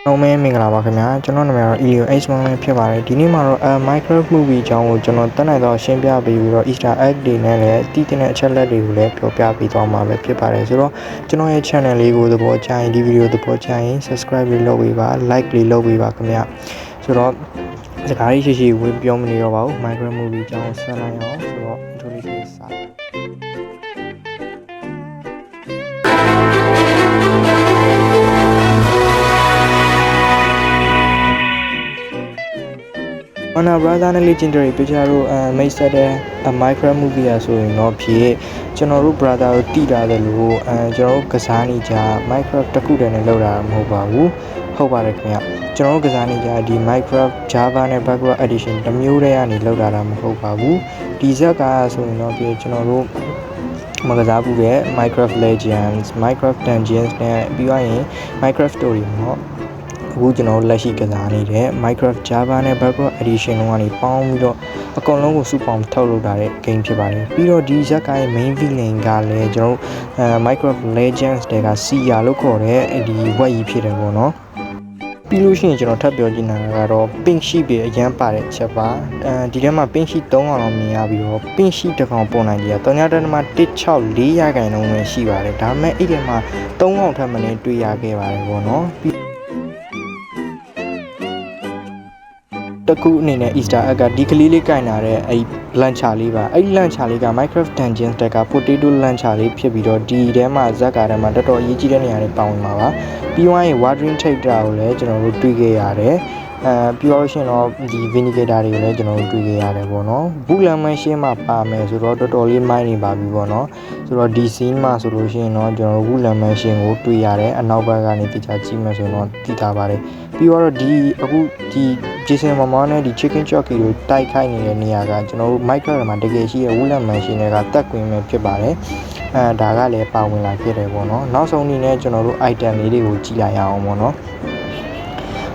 အောင်မဲမင်္ဂလာပါခင်ဗျာကျွန်တော်နာမည်ကတော့ Elio H မောင်လေးဖြစ်ပါတယ်ဒီနေ့မှာတော့Minecraft movie အကြောင်းကိုကျွန်တော်တက်နိုင်တော့ရှင်းပြပေးပြီးတော့ Easter egg တွေနဲ့လည်းတည်တဲ့အချက်လက်တွေကိုလည်းပြောပြပေးသွားမှာပဲဖြစ်ပါတယ်ဆိုတော့ကျွန်တော်ရဲ့ channel လေးကိုသဘောကျရင်ဒီ video သဘောကျရင် subscribe လေးလုပ်ပေးပါ like လေးလုပ်ပေးပါခင်ဗျာဆိုတော့စကားလေးရှိဝင်ပြောမနေတော့ပါဘူး Minecraft movie အကြောင်းကိုဆက်လိုက်အောင်ဆိုတော့ intro လေးစWarner Brother နဲ့ Legendary Pictures တို့မိတ်ဆက်တဲ့ Minecraft movie อ่ะဆိုရင်တော့ဖြစ်ကျွန်တော်တို့ brother ကိုတည်တာတယ်လို့ကျွန်တော်တို့ကစားနေကြ Minecraft တစ်ခုတည်းနဲ့လောက်တာမဟုတ်ပါဘူးဟုတ်ပါတယ်ခင်ဗျကျွန်တော်တို့ကစားနေကြဒီ Minecraft Java နဲ့ Background Edition တစ်မျိုးတည်းကနေလောက်တာမဟုတ်ပါဘူးဒီဇက်ကဆိုရင်တော့ဖြစ်ကျွန်တော်တို့မကစားဘူးပဲ Minecraft Legends Minecraft Dungeons နဲ့ပြီးသွားရင် Minecraft Story ပေါ့အခုကျွန်တော်လက်ရှိကစားနေတဲ့ Minecraft Java နဲ့ Background Edition တို့ကနေပေါင်းပြီးတော့အကုန်လုံးကိုစုပေါင်းထုတ်လုပ်ထားတဲ့ game ဖြစ်ပါတယ်ပြီးတော့ဒီဇက်က main villain ကလည်းကျွန်တော်Minecraft Legends တွေက Sia လို့ခေါ်တဲ့ဒီဝက်ကြီးဖြစ်တယ်ပေါ့နော်ပြီးလို့ရှိရင်ကျွန်တော်ထပ်ပြောချင်တာကတော့ pink sheep ပဲအရန်ပါတဲ့ချက်ပါဒီထဲမှာ pink sheep 3ကောင်လောက်မြင်ရပြီးတော့ pink sheep တစ်ကောင်ပုံနိုင်ကြီးက3.164ရာခိုင်နှုန်းပဲရှိပါတယ်ဒါပေမဲ့အဲ့ဒီမှာ3ကောင်ထပ်မင်းတွေ့ရခဲ့ပါတယ်ပေါ့နော်တခုအနေနဲ့ Easter egg ကဒီကလေးလေးကင်လာတဲ့အဲ့ launcher လေးပါအဲ့ launcher လေးက Minecraft Dungeons တက်က potato launcher လေးဖြစ်ပြီးတော့ဒီထဲမှာဇက်ကထဲမှာတော်တော်အရေးကြီးတဲ့နေရာတွေပါဝင်ပါပါပြီးသွားရင် watering tank ကိုလည်းကျွန်တော်တို့တွေ့ခဲ့ရတယ်ပြီးတော့ရှင်တော့ဒီ vinegar တွေကိုလည်းကျွန်တော်တို့တွေ့ခဲ့ရတယ်ပေါ့နော်ဘူးလမ်းမရှင်းမှာပါမယ်ဆိုတော့တော်တော်လေးမိုင်းနေပါပြီပေါ့နော်ဆိုတော့ဒီ scene မှာဆိုလို့ရှိရင်တော့ကျွန်တော်ဘူးလမ်းမရှင်းကိုတွေ့ရတယ်အနောက်ဘက်ကနေတခြားကြည့်မယ်ဆိုတော့သိတာပါတယ်ပြီးတော့ဒီအခုဒီ Jason Momoa နဲ့ဒီ Chicken Jockey တို့တိုက်ခိုက်နေတဲ့နေရာကကျွန်တော်တို့ Minecraft မှာတကယ်ရှိတဲ့ဘူးလမ်းမရှင်းတွေကတက်ကွင်းပဲဖြစ်ပါတယ်ဒါကလည်းပါဝင်လာဖြစ်တယ်ပေါ့နော်နောက်ဆုံးအနေနဲ့ကျွန်တော်တို့ item လေးတွေကိုကြည့်လိုက်ရအောင်ပေါ့နော်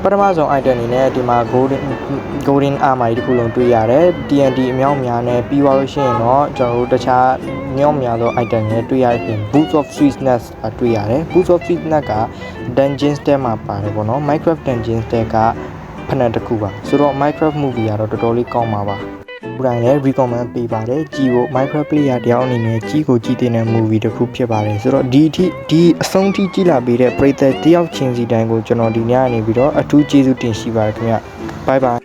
ပထမဆုံး item အနေနဲ့ဒီမှာ golden armor တခုလုံးတွေ့ရတယ် TNT အမြောက်များနဲ့ပြီးသွားလို့ရှိရင်တော့ကျွန်တော်တို့တခြားမြောက်များသော item တွေတွေ့ရတဲ့ Boots of Sweetness တွေ့ရတယ် Boots of Sweetness က Dungeons တဲမှာပါတယ်ပေါ့နော် Minecraft Dungeons တဲကဖနက်တစ်ခုပါဆိုတော့ Minecraft movie ကတော့တော်တော်လေးကောင်းပါဘူးတိုင်းလည်း recommend ပေးပါတယ်ကြည့်ဖို့ Minecraft player တယောက်အနေနဲ့ကြည့်ကိုကြည့်တဲ့ movie တစ်ခုဖြစ်ပါတယ်ဆိုတော့ဒီအဆုံးထိကြည့်လာပြီးတဲ့ပရိသတ်တယောက်ချင်းစီတိုင်းကိုကျွန်တော်ဒီညနေပြီးတော့အထူးကျေးဇူးတင်ရှိပါတယ်ခင်ဗျ bye bye